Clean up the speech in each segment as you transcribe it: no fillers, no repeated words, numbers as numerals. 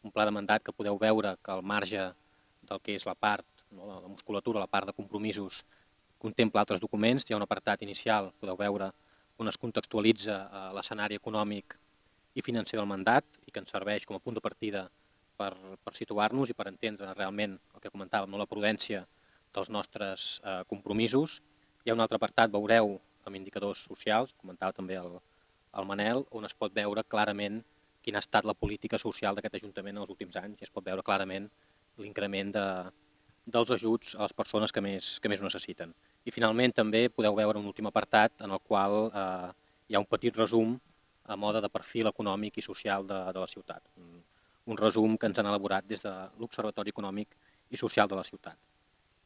un pla de mandat que podeu veure que al marge del que és la part, la musculatura, la part de compromisos, contempla altres documents. Hi ha un apartat inicial, podeu veure, on es contextualitza l'escenari econòmic i financer del mandat i que ens serveix com a punt de partida per situar-nos i per entendre realment el que comentàvem, la prudència dels nostres compromisos. Hi ha un altre apartat, veureu, amb indicadors socials, comentava també el Manel, on es pot veure clarament quina ha estat la política social d'aquest Ajuntament en els últims anys i es pot veure clarament l'increment dels ajuts a les persones que més ho necessiten. I finalment també podeu veure un últim apartat en el qual hi ha un petit resum a mode de perfil econòmic i social de la ciutat. Un resum que ens han elaborat des de l'Observatori Econòmic i Social de la ciutat.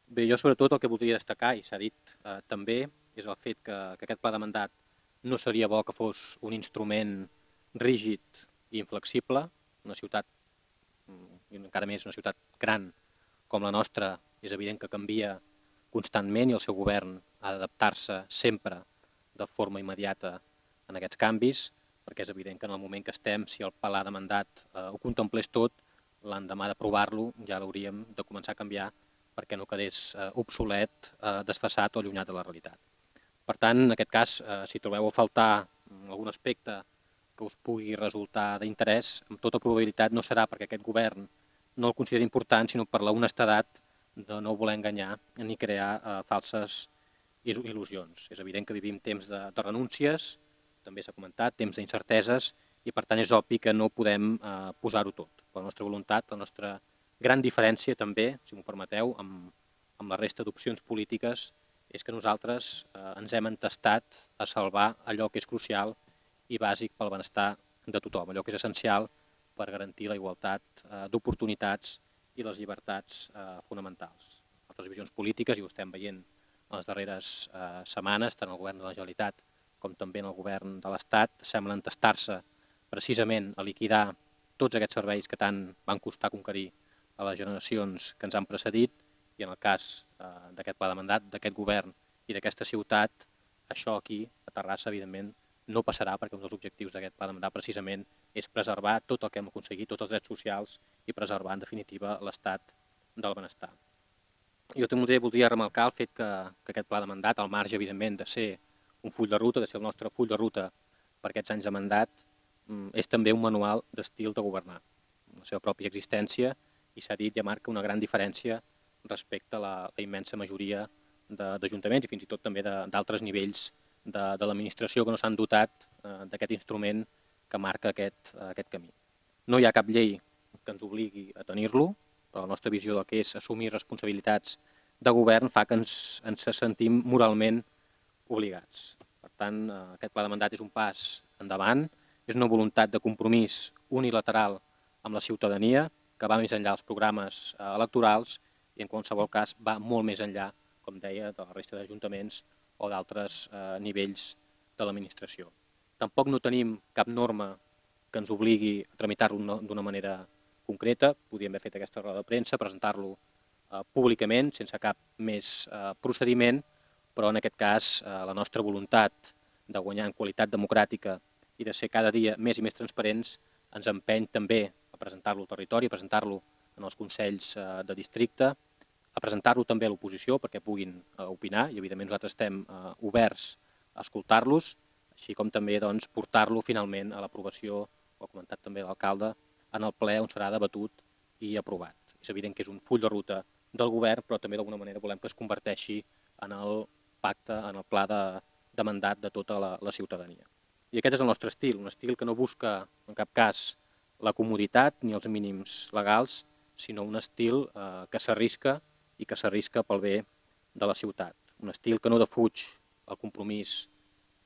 Bé, jo sobretot el que voldria destacar, i s'ha dit també, és el fet que aquest pla de mandat no seria bo que fos un instrument rígid i inflexible. Una ciutat, i encara més una ciutat gran com la nostra, és evident que canvia constantment i el seu govern ha d'adaptar-se sempre de forma immediata en aquests canvis, perquè és evident que en el moment que estem, si el pla de mandat ho contemplés tot, l'endemà d'aprovar-lo ja l'hauríem de començar a canviar perquè no quedés obsolet, desfasat o allunyat de la realitat. Per tant, en aquest cas, si trobeu a faltar algun aspecte que us pugui resultar d'interès, amb tota probabilitat no serà perquè aquest govern no el consideri important, sinó per la honestedat de no voler enganyar ni crear falses il·lusions. És evident que vivim temps de renúncies, també s'ha comentat, temps d'incerteses, i per tant és obvi que no podem posar-ho tot. Per la nostra voluntat, la nostra gran diferència també, si m'ho permeteu, amb la resta d'opcions polítiques, és que nosaltres ens hem entestat a salvar allò que és crucial i bàsic pel benestar de tothom, allò que és essencial per garantir la igualtat d'oportunitats i les llibertats fonamentals. Altres visions polítiques, i ho estem veient en les darreres setmanes, tant el govern de la Generalitat com també en el govern de l'Estat, semblen entestar-se precisament a liquidar tots aquests serveis que tant van costar conquerir a les generacions que ens han precedit, i en el cas d'aquest pla de mandat, d'aquest govern i d'aquesta ciutat, això aquí, a Terrassa, evidentment, no passarà, perquè un dels objectius d'aquest pla de mandat precisament és preservar tot el que hem aconseguit, tots els drets socials, i preservar, en definitiva, l'estat del benestar. Jo també voldria remarcar el fet que aquest pla de mandat, al marge, evidentment, de ser un full de ruta, de ser el nostre full de ruta per aquests anys de mandat, és també un manual d'estil de governar. La seva pròpia existència, i s'ha dit, ja marca una gran diferència respecte a la immensa majoria d'ajuntaments i fins i tot també d'altres nivells de l'administració que no s'han dotat d'aquest instrument que marca aquest camí. No hi ha cap llei que ens obligui a tenir-lo, però la nostra visió del que és assumir responsabilitats de govern fa que ens sentim moralment obligats. Per tant, aquest pla de mandat és un pas endavant, és una voluntat de compromís unilateral amb la ciutadania que va més enllà dels programes electorals i en qualsevol cas va molt més enllà, com deia, de la resta d'ajuntaments o d'altres nivells de l'administració. Tampoc no tenim cap norma que ens obligui a tramitar-lo d'una manera concreta. Podríem haver fet aquesta roda de premsa, presentar-lo públicament, sense cap més procediment, però en aquest cas la nostra voluntat de guanyar en qualitat democràtica i de ser cada dia més i més transparents ens empeny també a presentar-lo al territori, a presentar-lo en els consells de districte, a presentar-lo també a l'oposició perquè puguin opinar i evidentment nosaltres estem oberts a escoltar-los, així com també portar-lo finalment a l'aprovació, ho ha comentat també l'alcalde, en el ple on serà debatut i aprovat. És evident que és un full de ruta del govern, però també d'alguna manera volem que es converteixi en el pacte, en el pla de mandat de tota la ciutadania. I aquest és el nostre estil, un estil que no busca en cap cas la comoditat ni els mínims legals, sinó un estil que s'arrisca i que s'arrisca pel bé de la ciutat. Un estil que no defuig el compromís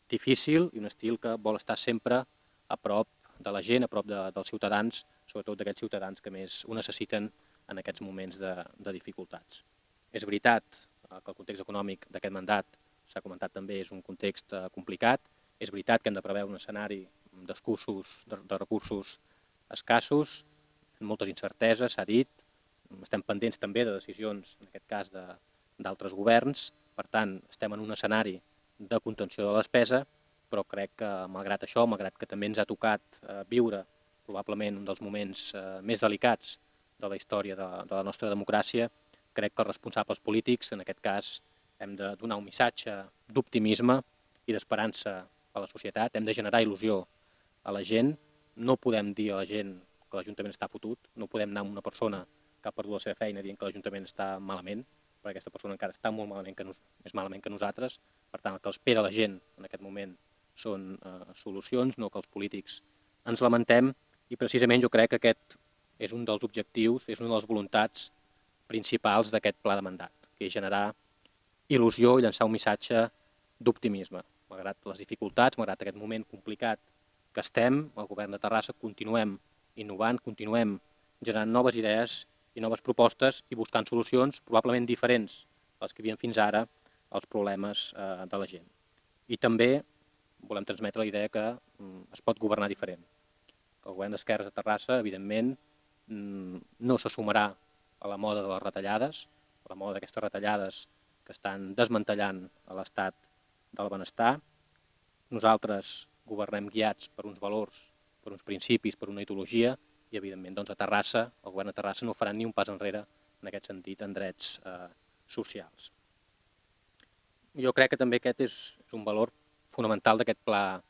difícil i un estil que vol estar sempre a prop de la gent, a prop dels ciutadans, sobretot d'aquests ciutadans que més ho necessiten en aquests moments de dificultats. És veritat que el context econòmic d'aquest mandat, s'ha comentat també, és un context complicat. És veritat que hem de preveure un escenari de recursos escassos, moltes incerteses, s'ha dit. Estem pendents també de decisions, en aquest cas, d'altres governs. Per tant, estem en un escenari de contenció de la despesa, però crec que, malgrat això, malgrat que també ens ha tocat viure probablement un dels moments més delicats de la història de la nostra democràcia, crec que els responsables polítics, en aquest cas, hem de donar un missatge d'optimisme i d'esperança a la societat, hem de generar il·lusió a la gent, no podem dir a la gent que l'Ajuntament està fotut, no podem anar amb una persona que ha perdut la seva feina dient que l'Ajuntament està malament, perquè aquesta persona encara està molt malament més malament que nosaltres. Per tant, el que espera la gent en aquest moment són solucions, no que els polítics ens lamentem, i precisament jo crec que aquest és un dels objectius, és una de les voluntats principals d'aquest pla de mandat, que és generar il·lusió i llançar un missatge d'optimisme. Malgrat les dificultats, malgrat aquest moment complicat que estem, el govern de Terrassa continuem innovant, continuem generant noves idees i noves propostes i buscant solucions probablement diferents als que hi havia fins ara als problemes de la gent. I també volem transmetre la idea que es pot governar diferent. Que el govern d'esquerres a Terrassa, evidentment, no se sumarà a la moda de les retallades, a la moda d'aquestes retallades que estan desmantellant l'estat del benestar. Nosaltres governem guiats per uns valors, per uns principis, per una ideologia, i evidentment doncs, a Terrassa, el govern de Terrassa no farà ni un pas enrere en aquest sentit en drets socials. Jo crec que també aquest és un valor fonamental d'aquest pla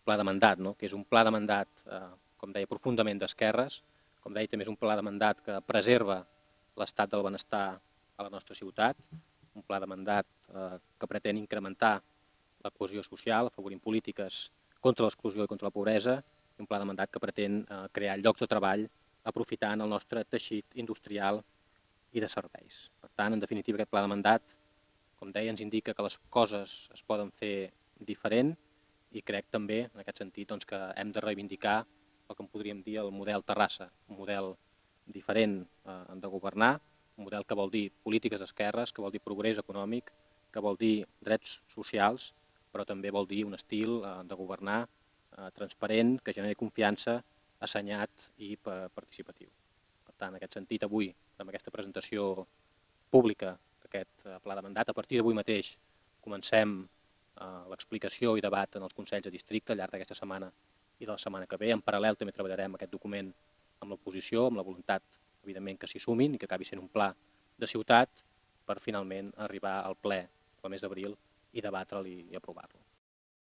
de mandat, no? Que és un pla de mandat, com deia, profundament d'esquerres, com deia, també és un pla de mandat que preserva l'estat del benestar a la nostra ciutat, un pla de mandat que pretén incrementar la cohesió social, afavorint polítiques contra l'exclusió i contra la pobresa, i un pla de mandat que pretén crear llocs de treball aprofitant el nostre teixit industrial i de serveis. Per tant, en definitiva, aquest pla de mandat, com deia, ens indica que les coses es poden fer diferent i crec també, en aquest sentit, doncs, que hem de reivindicar el que en podríem dir el model Terrassa, un model diferent de governar, un model que vol dir polítiques d'esquerres, que vol dir progrés econòmic, que vol dir drets socials, però també vol dir un estil de governar transparent, que generi confiança, assenyat i participatiu. Per tant, en aquest sentit, avui, amb aquesta presentació pública d'aquest pla de mandat, a partir d'avui mateix comencem l'explicació i debat en els consells de districte al llarg d'aquesta setmana i de la setmana que ve. En paral·lel també treballarem aquest document amb l'oposició, amb la voluntat, evidentment, que s'hi sumin i que acabi sent un pla de ciutat per finalment arribar al ple el mes d'abril i debatre'l i aprovar-lo.